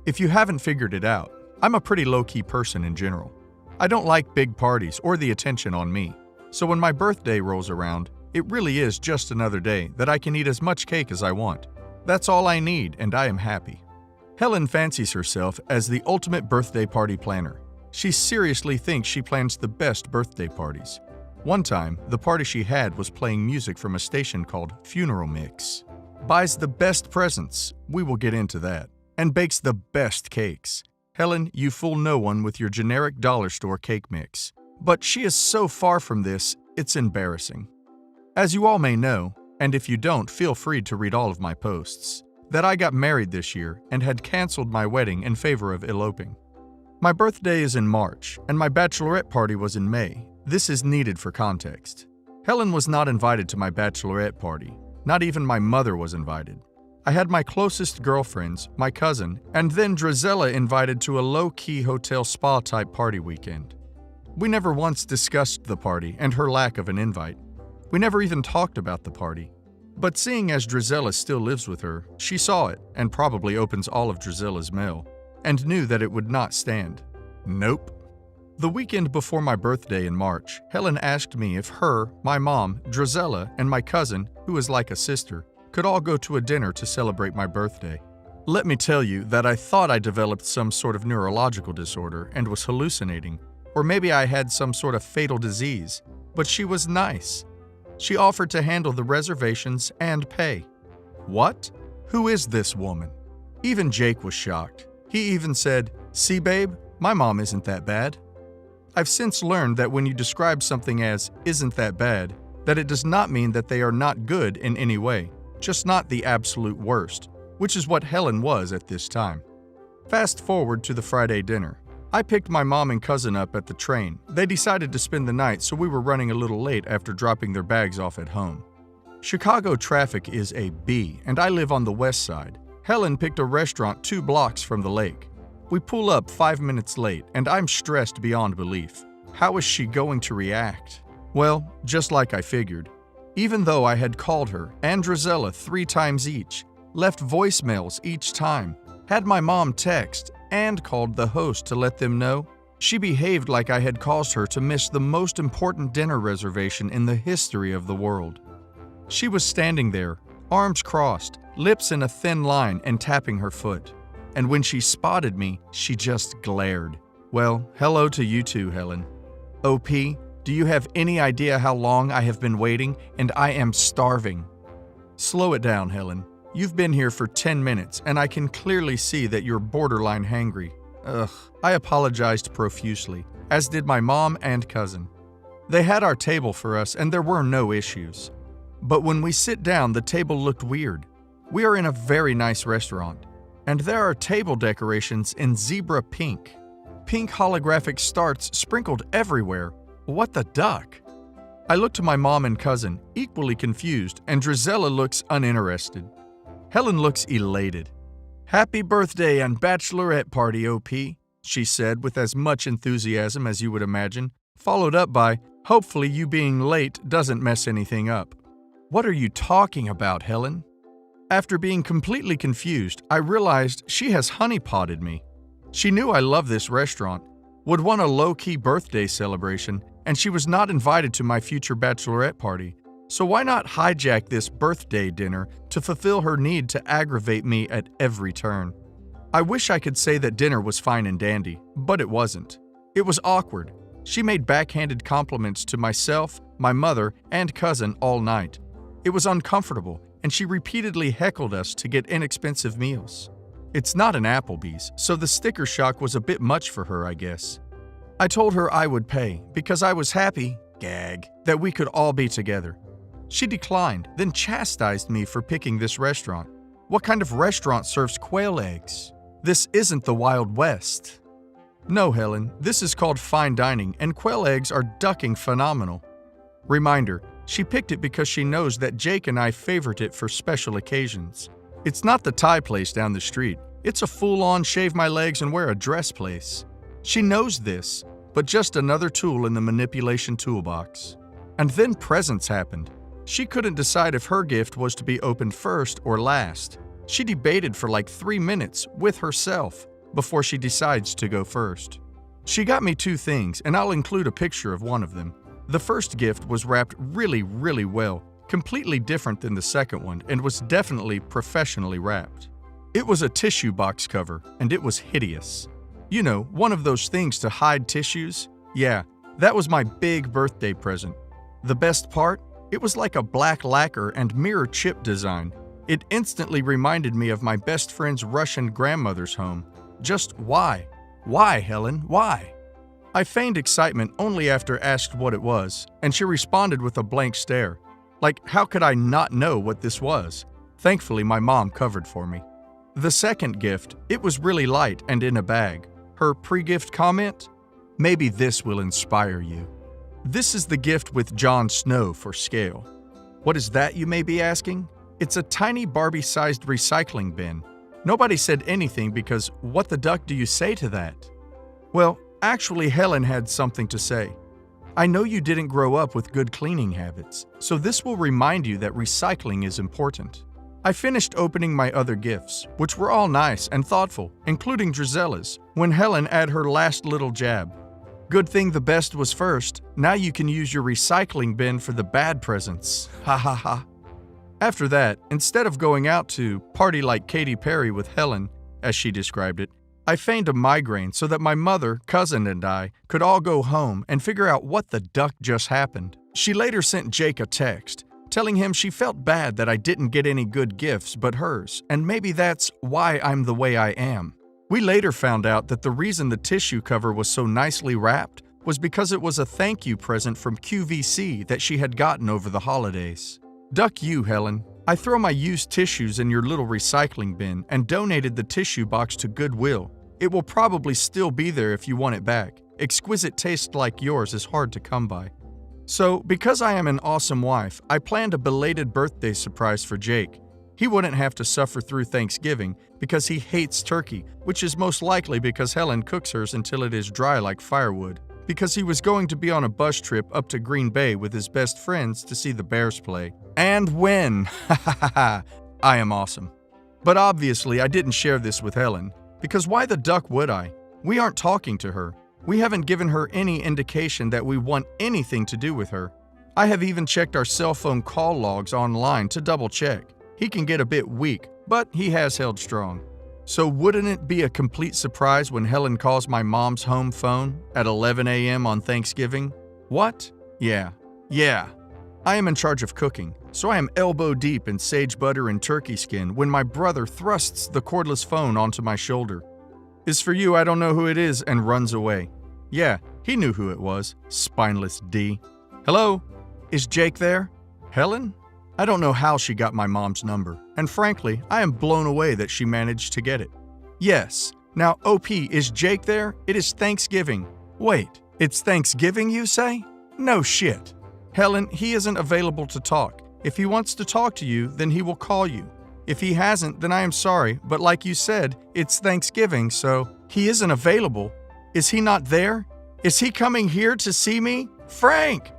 If you haven't figured it out, I'm a pretty low-key person in general. I don't like big parties or the attention on me. So when my birthday rolls around, it really is just another day that I can eat as much cake as I want. That's all I need, and I am happy. Helen fancies herself as the ultimate birthday party planner. She seriously thinks she plans the best birthday parties. One time, the party she had was playing music from a station called Funeral Mix. Buys the best presents, we will get into that, and bakes the best cakes. Helen, you fool no one with your generic dollar store cake mix. But she is so far from this, it's embarrassing. As you all may know, and if you don't, feel free to read all of my posts, that I got married this year and had canceled my wedding in favor of eloping. My birthday is in March, and my bachelorette party was in May. This is needed for context. Helen was not invited to my bachelorette party. Not even my mother was invited. I had my closest girlfriends, my cousin, and then Drizella invited to a low-key hotel spa-type party weekend. We never once discussed the party and her lack of an invite. We never even talked about the party. But seeing as Drizella still lives with her, she saw it and probably opens all of Drizella's mail, and knew that it would not stand. Nope. The weekend before my birthday in March, Helen asked me if her, my mom, Drizella, and my cousin, who is like a sister, could all go to a dinner to celebrate my birthday. Let me tell you that I thought I developed some sort of neurological disorder and was hallucinating, or maybe I had some sort of fatal disease, but she was nice. She offered to handle the reservations and pay. What? Who is this woman? Even Jake was shocked. He even said, "See, babe, my mom isn't that bad." I've since learned that when you describe something as "isn't that bad," that it does not mean that they are not good in any way, just not the absolute worst, which is what Helen was at this time. Fast forward to the Friday dinner. I picked my mom and cousin up at the train. They decided to spend the night, so we were running a little late after dropping their bags off at home. Chicago traffic is a B, and I live on the west side. Helen picked a restaurant 2 blocks from the lake. We pull up 5 minutes late, and I'm stressed beyond belief. How is she going to react? Well, just like I figured. Even though I had called her and Drizella 3 times each, left voicemails each time, had my mom text, and called the host to let them know, she behaved like I had caused her to miss the most important dinner reservation in the history of the world. She was standing there, arms crossed, lips in a thin line, and tapping her foot. And when she spotted me, she just glared. Well, hello to you too, Helen. OP, do you have any idea how long I have been waiting, and I am starving? Slow it down, Helen. You've been here for 10 minutes, and I can clearly see that you're borderline hangry. Ugh. I apologized profusely, as did my mom and cousin. They had our table for us, and there were no issues. But when we sit down, the table looked weird. We are in a very nice restaurant, and there are table decorations in zebra pink. Pink holographic stars sprinkled everywhere. What the duck? I look to my mom and cousin, equally confused, and Drizella looks uninterested. Helen looks elated. "Happy birthday and bachelorette party, OP," she said with as much enthusiasm as you would imagine, followed up by, "Hopefully you being late doesn't mess anything up." What are you talking about, Helen? After being completely confused, I realized she has honeypotted me. She knew I love this restaurant, would want a low-key birthday celebration, and she was not invited to my future bachelorette party. So why not hijack this birthday dinner to fulfill her need to aggravate me at every turn? I wish I could say that dinner was fine and dandy, but it wasn't. It was awkward. She made backhanded compliments to myself, my mother, and cousin all night. It was uncomfortable, and she repeatedly heckled us to get inexpensive meals. It's not an Applebee's, so the sticker shock was a bit much for her, I guess. I told her I would pay, because I was happy, gag, that we could all be together. She declined, then chastised me for picking this restaurant. What kind of restaurant serves quail eggs? This isn't the Wild West. No, Helen, this is called fine dining, and quail eggs are ducking phenomenal. Reminder, she picked it because she knows that Jake and I favorite it for special occasions. It's not the Thai place down the street. It's a full-on shave my legs and wear a dress place. She knows this, but just another tool in the manipulation toolbox. And then presents happened. She couldn't decide if her gift was to be opened first or last. She debated for like 3 minutes with herself. before she decides to go first. She got me 2 things, and I'll include a picture of one of them. The first gift was wrapped really well, completely different than the second one, and was definitely professionally wrapped. It was a tissue box cover, and it was hideous. You know, one of those things to hide tissues? Yeah, that was my big birthday present. The best part? It was like a black lacquer and mirror chip design. It instantly reminded me of my best friend's Russian grandmother's home. Just why? Why, Helen? Why? I feigned excitement only after asked what it was, and she responded with a blank stare. Like, how could I not know what this was? Thankfully, my mom covered for me. The second gift, it was really light and in a bag. Her pre-gift comment? Maybe this will inspire you. This is the gift with Jon Snow for scale. What is that, you may be asking? It's a tiny Barbie-sized recycling bin. Nobody said anything because what the duck do you say to that? Well, actually, Helen had something to say. I know you didn't grow up with good cleaning habits, so this will remind you that recycling is important. I finished opening my other gifts, which were all nice and thoughtful, including Drizella's, when Helen had her last little jab. Good thing the best was first. Now you can use your recycling bin for the bad presents. Ha ha ha. After that, instead of going out to party like Katy Perry with Helen, as she described it, I feigned a migraine so that my mother, cousin, and I could all go home and figure out what the duck just happened. She later sent Jake a text, telling him she felt bad that I didn't get any good gifts but hers, and maybe that's why I'm the way I am. We later found out that the reason the tissue cover was so nicely wrapped was because it was a thank you present from QVC that she had gotten over the holidays. Duck you, Helen. I throw my used tissues in your little recycling bin and donated the tissue box to Goodwill. It will probably still be there if you want it back. Exquisite taste like yours is hard to come by. So, because I am an awesome wife, I planned a belated birthday surprise for Jake. He wouldn't have to suffer through Thanksgiving because he hates turkey, which is most likely because Helen cooks hers until it is dry like firewood. Because he was going to be on a bus trip up to Green Bay with his best friends to see the Bears play. And win! Ha ha ha ha! I am awesome. But obviously, I didn't share this with Helen. Because why the duck would I? We aren't talking to her. We haven't given her any indication that we want anything to do with her. I have even checked our cell phone call logs online to double check. He can get a bit weak, but he has held strong. So wouldn't it be a complete surprise when Helen calls my mom's home phone at 11 a.m. on Thanksgiving? What? Yeah. I am in charge of cooking, so I am elbow deep in sage butter and turkey skin when my brother thrusts the cordless phone onto my shoulder. Is for you, I don't know who it is, and runs away. Yeah, he knew who it was, spineless D. Hello? Is Jake there? Helen? I don't know how she got my mom's number, and frankly, I am blown away that she managed to get it. Yes. Now, OP, is Jake there? It is Thanksgiving. Wait, it's Thanksgiving, you say? No shit. Helen, he isn't available to talk. If he wants to talk to you, then he will call you. If he hasn't, then I am sorry, but like you said, it's Thanksgiving, so he isn't available. Is he not there? Is he coming here to see me? Frank!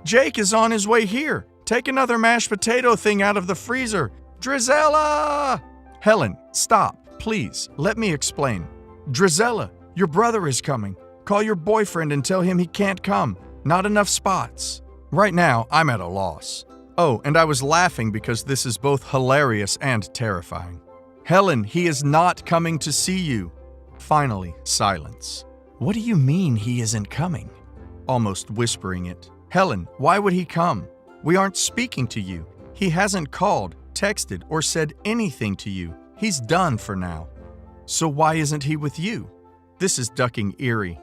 Jake is on his way here. Take another mashed potato thing out of the freezer. Drizella! Helen, stop. Please, let me explain. Drizella, your brother is coming. Call your boyfriend and tell him he can't come. Not enough spots. Right now, I'm at a loss. Oh, and I was laughing because this is both hilarious and terrifying. Helen, he is not coming to see you. Finally, silence. What do you mean he isn't coming? Almost whispering it. Helen, why would he come? We aren't speaking to you. He hasn't called, texted, or said anything to you. He's done for now. So why isn't he with you? This is ducking eerie.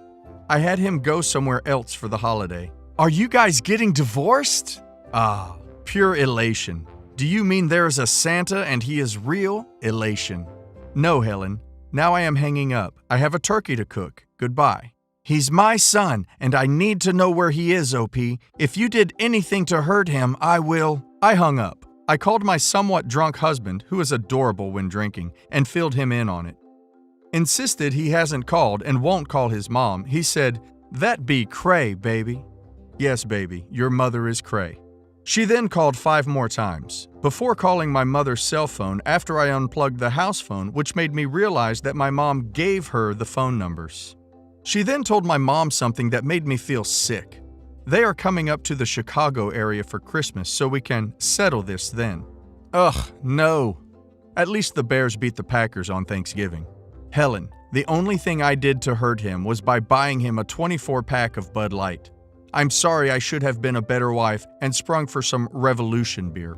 I had him go somewhere else for the holiday. Are you guys getting divorced? Ah, pure elation. Do you mean there is a Santa and he is real? Elation. No, Helen. Now I am hanging up. I have a turkey to cook. Goodbye. He's my son, and I need to know where he is, OP. If you did anything to hurt him, I will. I hung up. I called my somewhat drunk husband, who is adorable when drinking, and filled him in on it. Insisted he hasn't called and won't call his mom. He said, "That be cray, baby." Yes, baby, your mother is cray. She then called 5 more times, before calling my mother's cell phone after I unplugged the house phone, which made me realize that my mom gave her the phone numbers. She then told my mom something that made me feel sick. They are coming up to the Chicago area for Christmas, so we can settle this then. Ugh, no. At least the Bears beat the Packers on Thanksgiving. Helen, the only thing I did to hurt him was by buying him a 24-pack of Bud Light. I'm sorry, I should have been a better wife and sprung for some Revolution beer.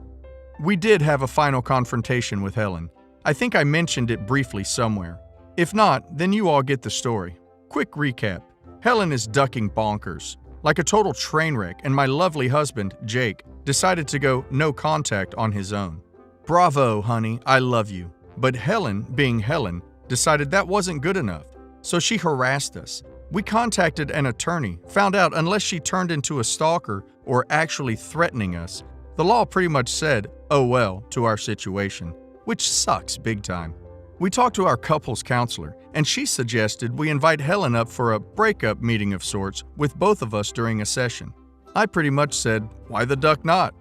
We did have a final confrontation with Helen. I think I mentioned it briefly somewhere. If not, then you all get the story. Quick recap. Helen is ducking bonkers, like a total train wreck, and my lovely husband, Jake, decided to go no contact on his own. Bravo, honey, I love you. But Helen, being Helen, decided that wasn't good enough, so she harassed us. We contacted an attorney, found out unless she turned into a stalker or actually threatening us, the law pretty much said, oh well, to our situation, which sucks big time. We talked to our couples counselor, and she suggested we invite Helen up for a breakup meeting of sorts with both of us during a session. I pretty much said, why the duck not?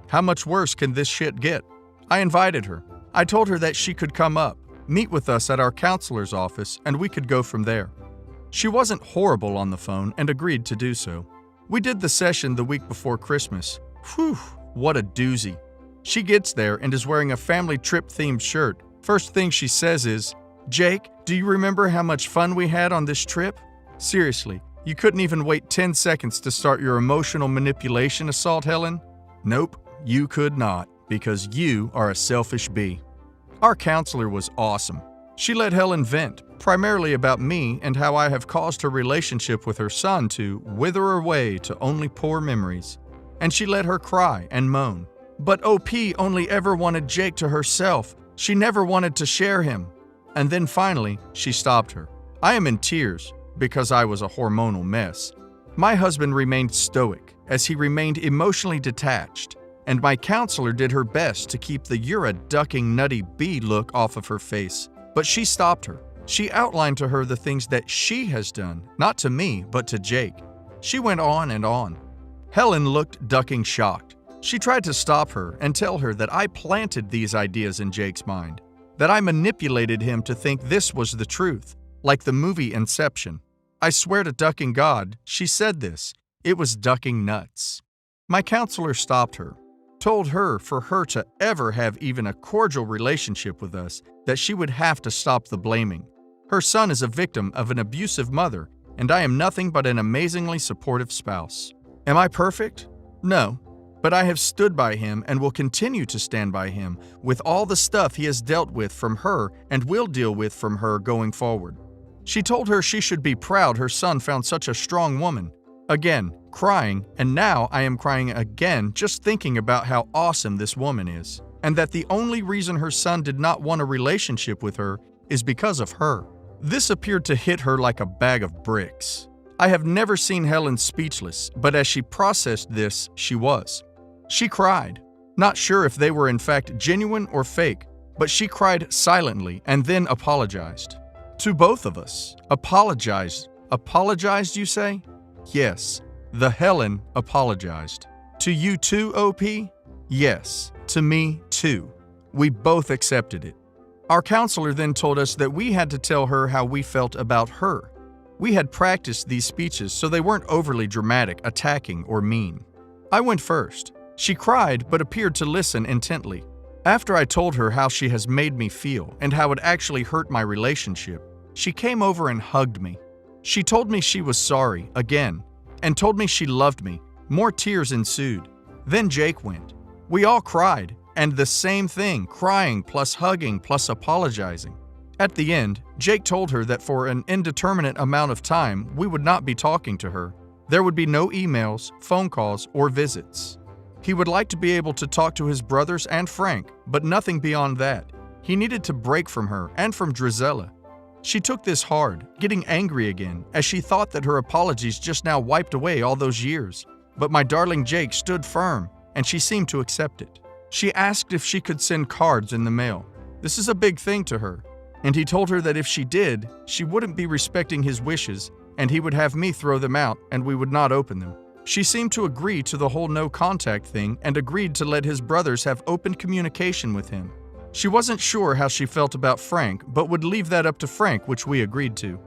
How much worse can this shit get? I invited her. I told her that she could come up, meet with us at our counselor's office, and we could go from there. She wasn't horrible on the phone and agreed to do so. We did the session the week before Christmas. Whew, what a doozy. She gets there and is wearing a family trip-themed shirt. First thing she says is, Jake, do you remember how much fun we had on this trip? Seriously, you couldn't even wait 10 seconds to start your emotional manipulation assault, Helen? Nope, you could not, because you are a selfish bee. Our counselor was awesome. She let Helen vent, primarily about me and how I have caused her relationship with her son to wither away to only poor memories. And she let her cry and moan. But OP only ever wanted Jake to herself. She never wanted to share him. And then finally, she stopped her. I am in tears because I was a hormonal mess. My husband remained stoic as he remained emotionally detached, and my counselor did her best to keep the "you're a ducking nutty bee" look off of her face. But she stopped her. She outlined to her the things that she has done, not to me, but to Jake. She went on and on. Helen looked ducking shocked. She tried to stop her and tell her that I planted these ideas in Jake's mind, that I manipulated him to think this was the truth, like the movie Inception. I swear to ducking God, she said this. It was ducking nuts. My counselor stopped her, told her for her to ever have even a cordial relationship with us, that she would have to stop the blaming. Her son is a victim of an abusive mother, and I am nothing but an amazingly supportive spouse. Am I perfect? No. But I have stood by him and will continue to stand by him with all the stuff he has dealt with from her and will deal with from her going forward. She told her she should be proud her son found such a strong woman. Again, crying, and now I am crying again just thinking about how awesome this woman is, and that the only reason her son did not want a relationship with her is because of her. This appeared to hit her like a bag of bricks. I have never seen Helen speechless, but as she processed this, she was. She cried, not sure if they were in fact genuine or fake, but she cried silently and then apologized. To both of us. Apologized. Apologized, you say? Yes, the Helen apologized. To you too, OP? Yes, to me too. We both accepted it. Our counselor then told us that we had to tell her how we felt about her. We had practiced these speeches so they weren't overly dramatic, attacking, or mean. I went first. She cried but appeared to listen intently. After I told her how she has made me feel and how it actually hurt my relationship, she came over and hugged me. She told me she was sorry, again, and told me she loved me. More tears ensued. Then Jake went. We all cried, and the same thing, crying plus hugging plus apologizing. At the end, Jake told her that for an indeterminate amount of time, we would not be talking to her. There would be no emails, phone calls, or visits. He would like to be able to talk to his brothers and Frank, but nothing beyond that. He needed to break from her and from Drizella. She took this hard, getting angry again, as she thought that her apologies just now wiped away all those years. But my darling Jake stood firm, and she seemed to accept it. She asked if she could send cards in the mail. This is a big thing to her, and he told her that if she did, she wouldn't be respecting his wishes, and he would have me throw them out, and we would not open them. She seemed to agree to the whole no contact thing and agreed to let his brothers have open communication with him. She wasn't sure how she felt about Frank, but would leave that up to Frank, which we agreed to.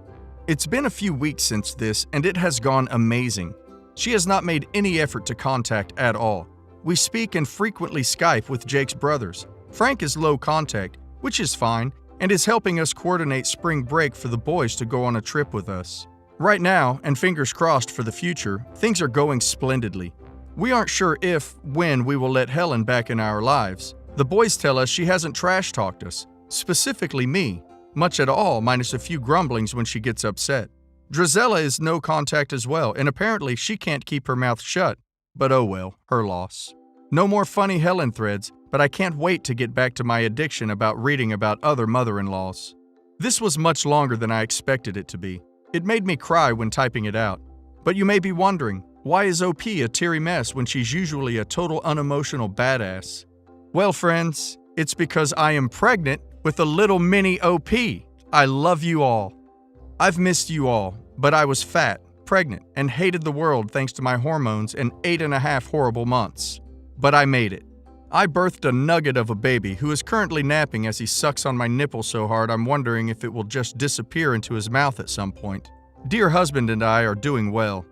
It's been a few weeks since this, and it has gone amazing. She has not made any effort to contact at all. We speak and frequently Skype with Jake's brothers. Frank is low contact, which is fine, and is helping us coordinate spring break for the boys to go on a trip with us. Right now, and fingers crossed for the future, things are going splendidly. We aren't sure when we will let Helen back in our lives. The boys tell us she hasn't trash-talked us, specifically me, much at all, minus a few grumblings when she gets upset. Drizella is no contact as well, and apparently she can't keep her mouth shut. But oh well, her loss. No more funny Helen threads, but I can't wait to get back to my addiction about reading about other mother-in-laws. This was much longer than I expected it to be. It made me cry when typing it out. But you may be wondering, why is OP a teary mess when she's usually a total unemotional badass? Well, friends, it's because I am pregnant with a little mini OP. I love you all. I've missed you all, but I was fat, pregnant, and hated the world thanks to my hormones and 8.5 horrible months. But I made it. I birthed a nugget of a baby who is currently napping as he sucks on my nipple so hard I'm wondering if it will just disappear into his mouth at some point. Dear husband and I are doing well.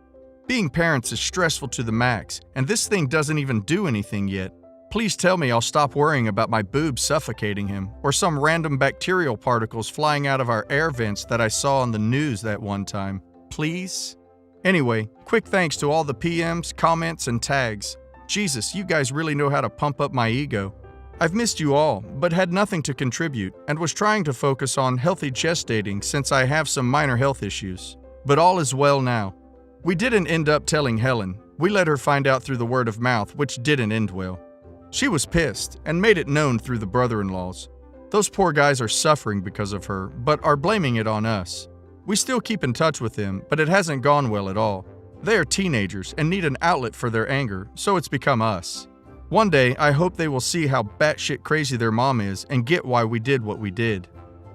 Being parents is stressful to the max, and this thing doesn't even do anything yet. Please tell me I'll stop worrying about my boobs suffocating him, or some random bacterial particles flying out of our air vents that I saw on the news that one time. Please? Anyway, quick thanks to all the PMs, comments, and tags. Jesus, you guys really know how to pump up my ego. I've missed you all, but had nothing to contribute, and was trying to focus on healthy gestating since I have some minor health issues. But all is well now. We didn't end up telling Helen. We let her find out through the word of mouth, which didn't end well. She was pissed, and made it known through the brother-in-laws. Those poor guys are suffering because of her, but are blaming it on us. We still keep in touch with them, but it hasn't gone well at all. They are teenagers and need an outlet for their anger, so it's become us. One day, I hope they will see how batshit crazy their mom is and get why we did what we did.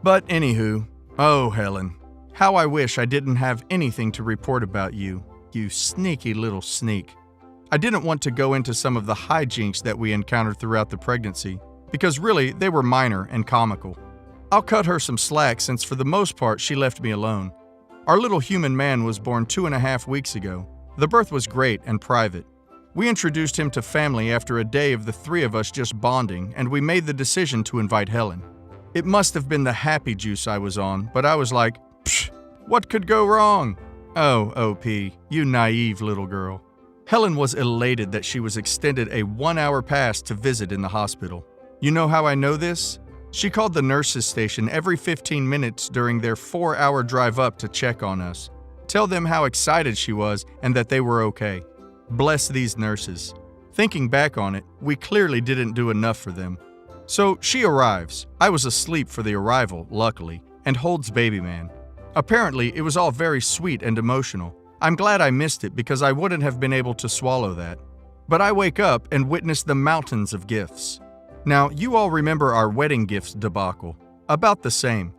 But anywho, oh Helen, how I wish I didn't have anything to report about you, you sneaky little sneak. I didn't want to go into some of the hijinks that we encountered throughout the pregnancy, because really, they were minor and comical. I'll cut her some slack since for the most part she left me alone. Our little human man was born 2.5 weeks ago. The birth was great and private. We introduced him to family after a day of the three of us just bonding, and we made the decision to invite Helen. It must have been the happy juice I was on, but I was like, psh, what could go wrong? Oh, OP, you naive little girl. Helen was elated that she was extended a 1-hour pass to visit in the hospital. You know how I know this? She called the nurses station every 15 minutes during their 4-hour drive up to check on us, tell them how excited she was and that they were okay. Bless these nurses. Thinking back on it, we clearly didn't do enough for them. So she arrives. I was asleep for the arrival, luckily, and holds baby man. Apparently, it was all very sweet and emotional. I'm glad I missed it because I wouldn't have been able to swallow that. But I wake up and witness the mountains of gifts. Now, you all remember our wedding gifts debacle. About the same.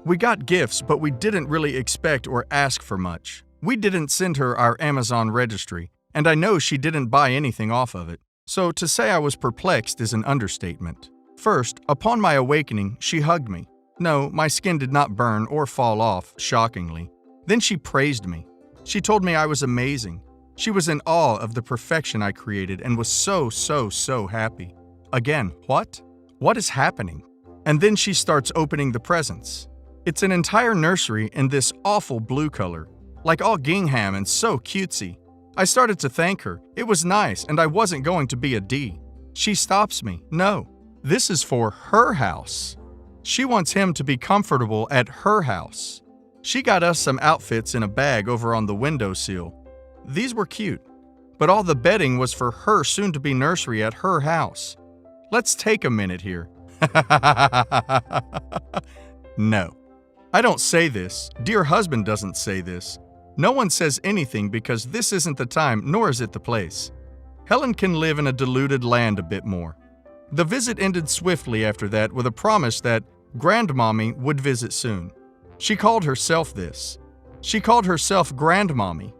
We got gifts, but we didn't really expect or ask for much. We didn't send her our Amazon registry, and I know she didn't buy anything off of it. So to say I was perplexed is an understatement. First, upon my awakening, she hugged me. No, my skin did not burn or fall off, shockingly. Then she praised me. She told me I was amazing. She was in awe of the perfection I created and was so happy. Again, what? What is happening? And then she starts opening the presents. It's an entire nursery in this awful blue color, like all gingham and so cutesy. I started to thank her. It was nice and I wasn't going to be a D. She stops me. No, this is for her house. She wants him to be comfortable at her house. She got us some outfits in a bag over on the windowsill. These were cute, but all the bedding was for her soon-to-be nursery at her house. Let's take a minute here. No. I don't say this. Dear husband doesn't say this. No one says anything because this isn't the time, nor is it the place. Helen can live in a deluded land a bit more. The visit ended swiftly after that with a promise that Grandmommy would visit soon. She called herself this. She called herself Grandmommy.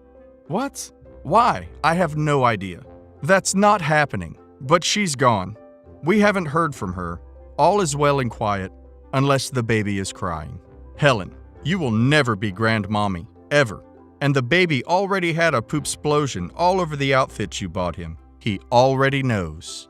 What? Why? I have no idea. That's not happening, but she's gone. We haven't heard from her. All is well and quiet, unless the baby is crying. Helen, you will never be grandmommy, ever. And the baby already had a poop explosion all over the outfit you bought him. He already knows.